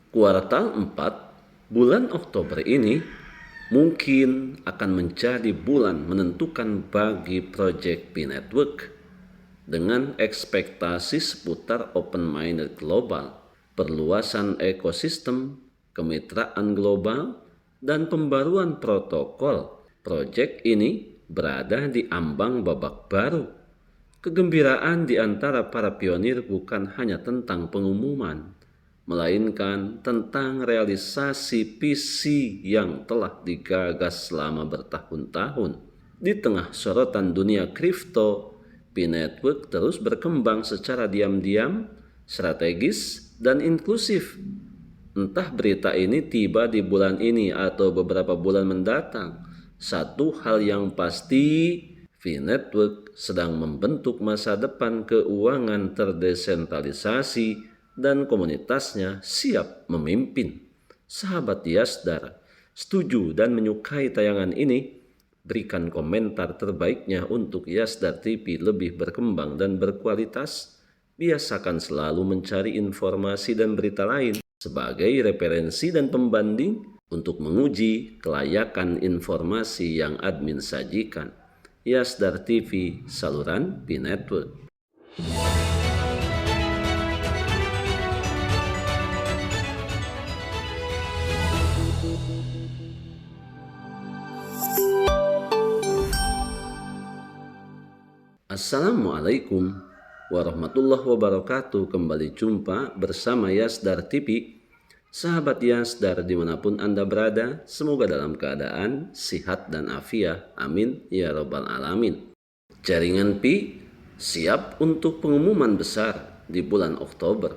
Kuartal 4 bulan Oktober ini mungkin akan menjadi bulan menentukan bagi proyek P-Network dengan ekspektasi seputar open-minded global, perluasan ekosistem, kemitraan global, dan pembaruan protokol. Proyek ini berada di ambang babak baru. Kegembiraan di antara para pionir bukan hanya tentang pengumuman, melainkan tentang realisasi visi yang telah digagas selama bertahun-tahun. Di tengah sorotan dunia kripto, P-Network terus berkembang secara diam-diam, strategis, dan inklusif. Entah berita ini tiba di bulan ini atau beberapa bulan mendatang, satu hal yang pasti, P-Network sedang membentuk masa depan keuangan terdesentralisasi dan komunitasnya siap memimpin. Sahabat Yasdar, setuju dan menyukai tayangan ini? Berikan komentar terbaiknya untuk Yasdar TV lebih berkembang dan berkualitas. Biasakan selalu mencari informasi dan berita lain sebagai referensi dan pembanding untuk menguji kelayakan informasi yang admin sajikan. Yasdar TV, saluran P-Network. Assalamualaikum warahmatullahi wabarakatuh. Kembali jumpa bersama Yasdar TV. Sahabat Yasdar dimanapun Anda berada, semoga dalam keadaan sihat dan afiat. Amin ya robbal alamin. Jaringan Pi siap untuk pengumuman besar di bulan Oktober.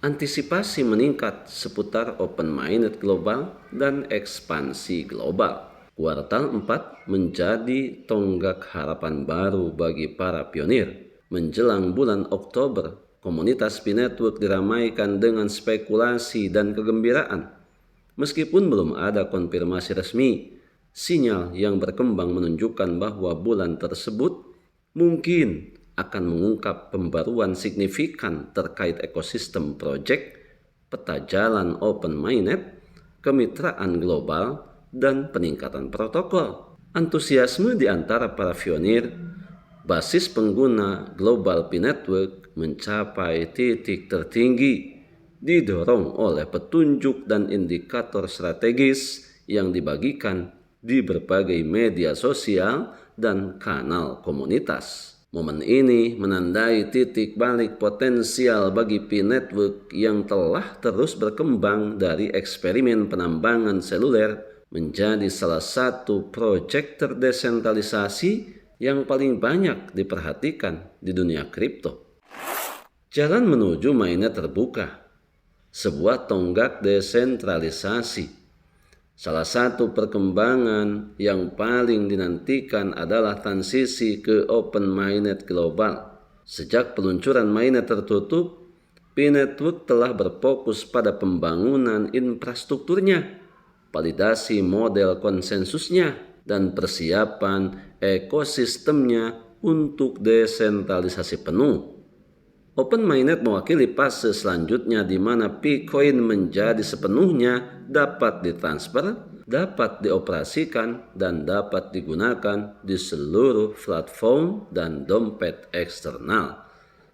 Antisipasi meningkat seputar open-minded global dan ekspansi global. Kuartal 4 menjadi tonggak harapan baru bagi para pionir. Menjelang bulan Oktober, komunitas P-Network diramaikan dengan spekulasi dan kegembiraan. Meskipun belum ada konfirmasi resmi, sinyal yang berkembang menunjukkan bahwa bulan tersebut mungkin akan mengungkap pembaruan signifikan terkait ekosistem proyek, peta jalan open-minded, kemitraan global, dan peningkatan protokol. Antusiasme di antara para pionir, basis pengguna global P-Network mencapai titik tertinggi, didorong oleh petunjuk dan indikator strategis yang dibagikan di berbagai media sosial dan kanal komunitas. Momen ini menandai titik balik potensial bagi P-Network yang telah terus berkembang dari eksperimen penambangan seluler menjadi salah satu proyek terdesentralisasi yang paling banyak diperhatikan di dunia kripto. Jalan menuju mainnet terbuka, sebuah tonggak desentralisasi. Salah satu perkembangan yang paling dinantikan adalah transisi ke open-minded global. Sejak peluncuran mainnet tertutup, P-Network telah berfokus pada pembangunan infrastrukturnya, validasi model konsensusnya, dan persiapan ekosistemnya untuk desentralisasi penuh. Open-minded mewakili fase selanjutnya di mana P-Coin menjadi sepenuhnya dapat ditransfer, dapat dioperasikan, dan dapat digunakan di seluruh platform dan dompet eksternal.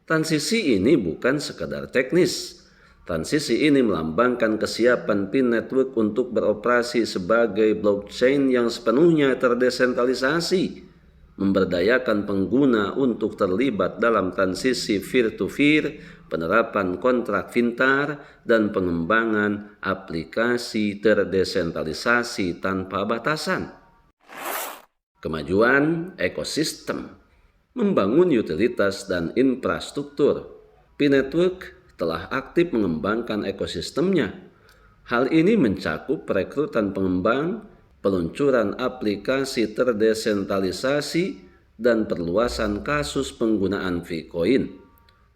Transisi ini bukan sekadar teknis. Transisi ini melambangkan kesiapan P-Network untuk beroperasi sebagai blockchain yang sepenuhnya terdesentralisasi, memberdayakan pengguna untuk terlibat dalam transisi peer-to-peer, penerapan kontrak pintar, dan pengembangan aplikasi terdesentralisasi tanpa batasan. Kemajuan ekosistem, membangun utilitas dan infrastruktur. P-Network telah aktif mengembangkan ekosistemnya. Hal ini mencakup perekrutan pengembang, peluncuran aplikasi terdesentralisasi, dan perluasan kasus penggunaan Vcoin.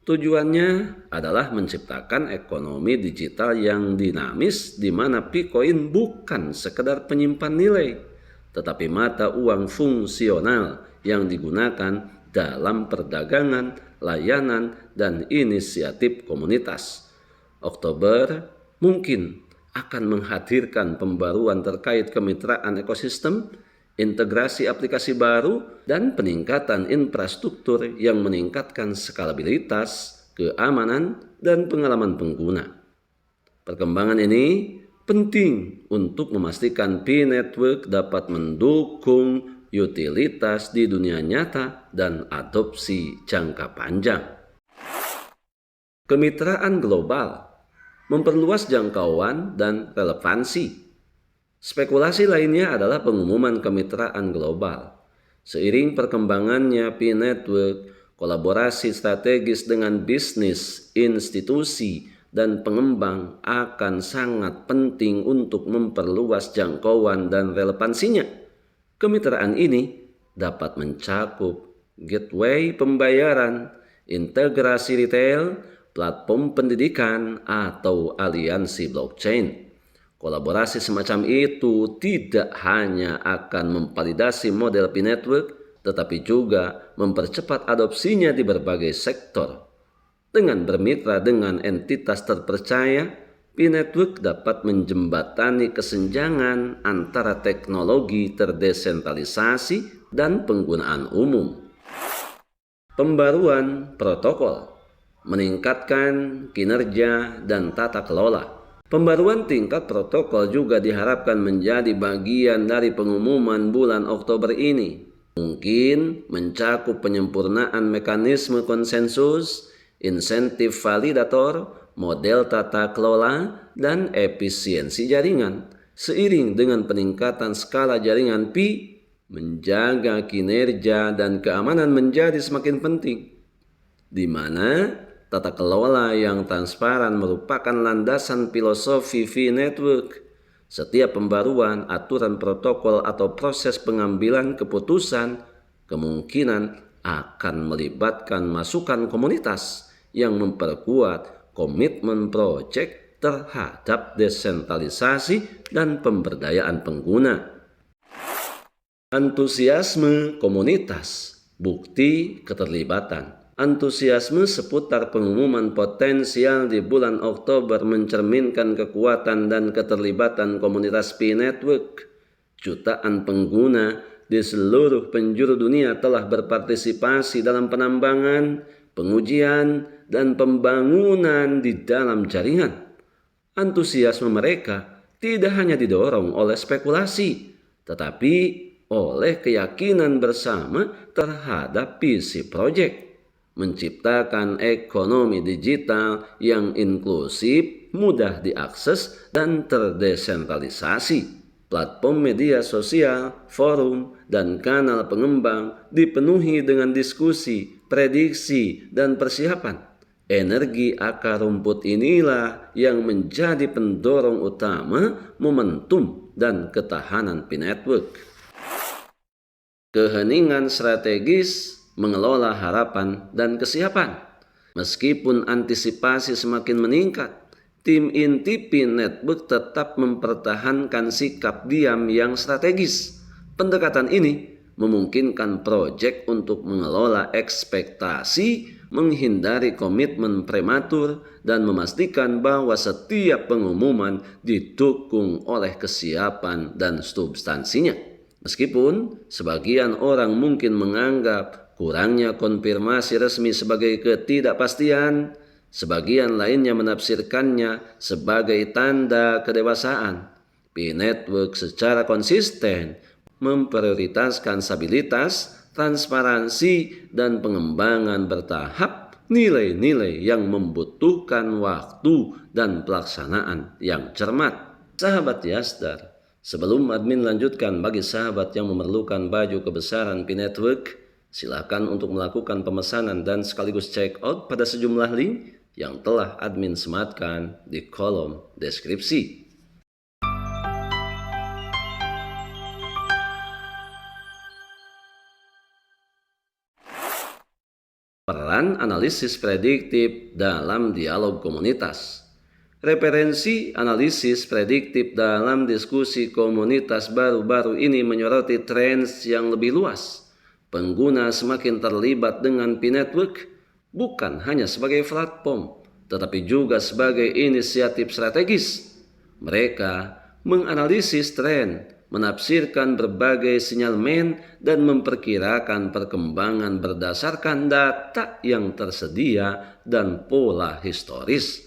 Tujuannya adalah menciptakan ekonomi digital yang dinamis di mana Vcoin bukan sekedar penyimpan nilai, tetapi mata uang fungsional yang digunakan dalam perdagangan, layanan, dan inisiatif komunitas. Oktober mungkin akan menghadirkan pembaruan terkait kemitraan ekosistem, integrasi aplikasi baru, dan peningkatan infrastruktur yang meningkatkan skalabilitas, keamanan, dan pengalaman pengguna. Perkembangan ini penting untuk memastikan P-Network dapat mendukung utilitas di dunia nyata dan adopsi jangka panjang. Kemitraan global memperluas jangkauan dan relevansi. Spekulasi lainnya adalah pengumuman kemitraan global. Seiring perkembangannya P-Network, kolaborasi strategis dengan bisnis, institusi, dan pengembang akan sangat penting untuk memperluas jangkauan dan relevansinya. Kemitraan ini dapat mencakup gateway pembayaran, integrasi retail, platform pendidikan, atau aliansi blockchain. Kolaborasi semacam itu tidak hanya akan memvalidasi model P-Network, tetapi juga mempercepat adopsinya di berbagai sektor. Dengan bermitra dengan entitas terpercaya, P-Network dapat menjembatani kesenjangan antara teknologi terdesentralisasi dan penggunaan umum. Pembaruan protokol meningkatkan kinerja dan tata kelola. Pembaruan tingkat protokol juga diharapkan menjadi bagian dari pengumuman bulan Oktober ini. Mungkin mencakup penyempurnaan mekanisme konsensus, insentif validator, model tata kelola, dan efisiensi jaringan. Seiring dengan peningkatan skala jaringan Pi, menjaga kinerja dan keamanan menjadi semakin penting, di mana tata kelola yang transparan merupakan landasan filosofi P-Network. Setiap pembaruan, aturan protokol, atau proses pengambilan keputusan kemungkinan akan melibatkan masukan komunitas yang memperkuat komitmen proyek terhadap desentralisasi dan pemberdayaan pengguna. Antusiasme komunitas, bukti keterlibatan. Antusiasme seputar pengumuman potensial di bulan Oktober mencerminkan kekuatan dan keterlibatan komunitas P-Network. Jutaan pengguna di seluruh penjuru dunia telah berpartisipasi dalam penambangan, pengujian, dan pembangunan di dalam jaringan. Antusiasme mereka tidak hanya didorong oleh spekulasi, tetapi oleh keyakinan bersama terhadap visi proyek. Menciptakan ekonomi digital yang inklusif, mudah diakses, dan terdesentralisasi. Platform media sosial, forum, dan kanal pengembang dipenuhi dengan diskusi, prediksi, dan persiapan. Energi akar rumput inilah yang menjadi pendorong utama momentum dan ketahanan P-Network. Keheningan strategis mengelola harapan dan kesiapan. Meskipun antisipasi semakin meningkat, tim inti P-Network tetap mempertahankan sikap diam yang strategis. Pendekatan ini memungkinkan proyek untuk mengelola ekspektasi, menghindari komitmen prematur, dan memastikan bahwa setiap pengumuman didukung oleh kesiapan dan substansinya. Meskipun sebagian orang mungkin menganggap kurangnya konfirmasi resmi sebagai ketidakpastian, sebagian lainnya menafsirkannya sebagai tanda kedewasaan. P-Network secara konsisten memprioritaskan stabilitas, transparansi, dan pengembangan bertahap, nilai-nilai yang membutuhkan waktu dan pelaksanaan yang cermat. Sahabat Yasdar, sebelum admin lanjutkan, bagi sahabat yang memerlukan baju kebesaran P-Network, silakan untuk melakukan pemesanan dan sekaligus check out pada sejumlah link yang telah admin sematkan di kolom deskripsi. Peran analisis prediktif dalam dialog komunitas. Referensi analisis prediktif dalam diskusi komunitas baru-baru ini menyoroti tren yang lebih luas. Pengguna semakin terlibat dengan P-Network bukan hanya sebagai platform, tetapi juga sebagai inisiatif strategis. Mereka menganalisis tren, menafsirkan berbagai sinyalemen, dan memperkirakan perkembangan berdasarkan data yang tersedia dan pola historis.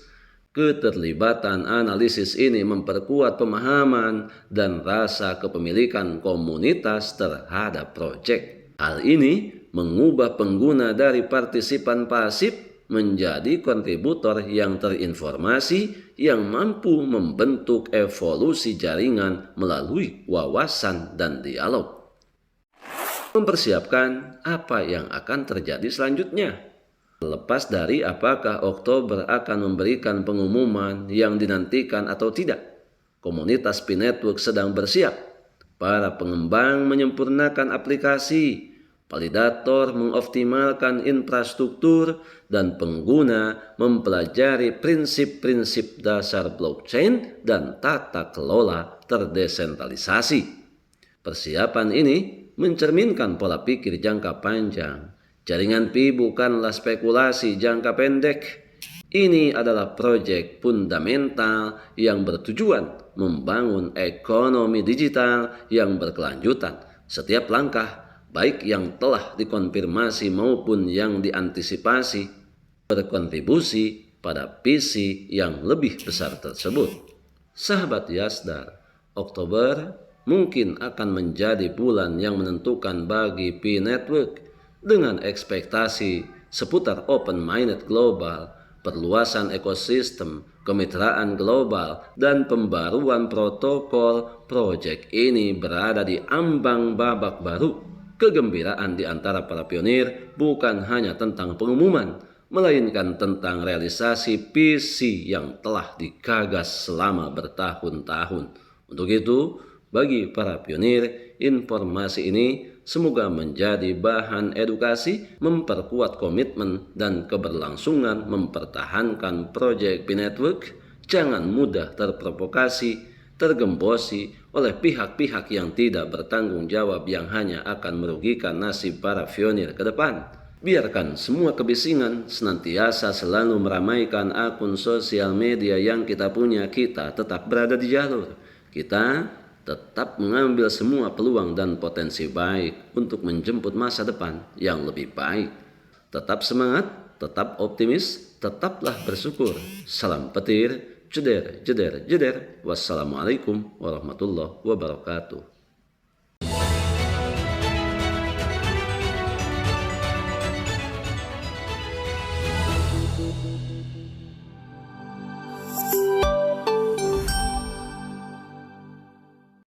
Keterlibatan analisis ini memperkuat pemahaman dan rasa kepemilikan komunitas terhadap proyek. Hal ini mengubah pengguna dari partisipan pasif menjadi kontributor yang terinformasi yang mampu membentuk evolusi jaringan melalui wawasan dan dialog. Mempersiapkan apa yang akan terjadi selanjutnya. Lepas dari apakah Oktober akan memberikan pengumuman yang dinantikan atau tidak, komunitas P-Network sedang bersiap. Para pengembang menyempurnakan aplikasi, validator mengoptimalkan infrastruktur, dan pengguna mempelajari prinsip-prinsip dasar blockchain dan tata kelola terdesentralisasi. Persiapan ini mencerminkan pola pikir jangka panjang. Jaringan Pi bukanlah spekulasi jangka pendek. Ini adalah proyek fundamental yang bertujuan membangun ekonomi digital yang berkelanjutan. Setiap langkah, baik yang telah dikonfirmasi maupun yang diantisipasi, berkontribusi pada visi yang lebih besar tersebut. Sahabat Yasdar, Oktober mungkin akan menjadi bulan yang menentukan bagi P-Network dengan ekspektasi seputar open-minded global, perluasan ekosistem, kemitraan global, dan pembaruan protokol. Proyek ini berada di ambang babak baru. Kegembiraan di antara para pionir bukan hanya tentang pengumuman, melainkan tentang realisasi visi yang telah digagas selama bertahun-tahun. Untuk itu, bagi para pionir, informasi ini semoga menjadi bahan edukasi, memperkuat komitmen dan keberlangsungan mempertahankan proyek P-Network. Jangan mudah terprovokasi, tergembosi oleh pihak-pihak yang tidak bertanggung jawab yang hanya akan merugikan nasib para pionir ke depan. Biarkan semua kebisingan senantiasa selalu meramaikan akun sosial media yang kita punya. Kita tetap berada di jalur. Kita tetap mengambil semua peluang dan potensi baik untuk menjemput masa depan yang lebih baik. Tetap semangat, tetap optimis, tetaplah bersyukur. Salam petir, jeder, jeder, jeder. Wassalamualaikum warahmatullahi wabarakatuh.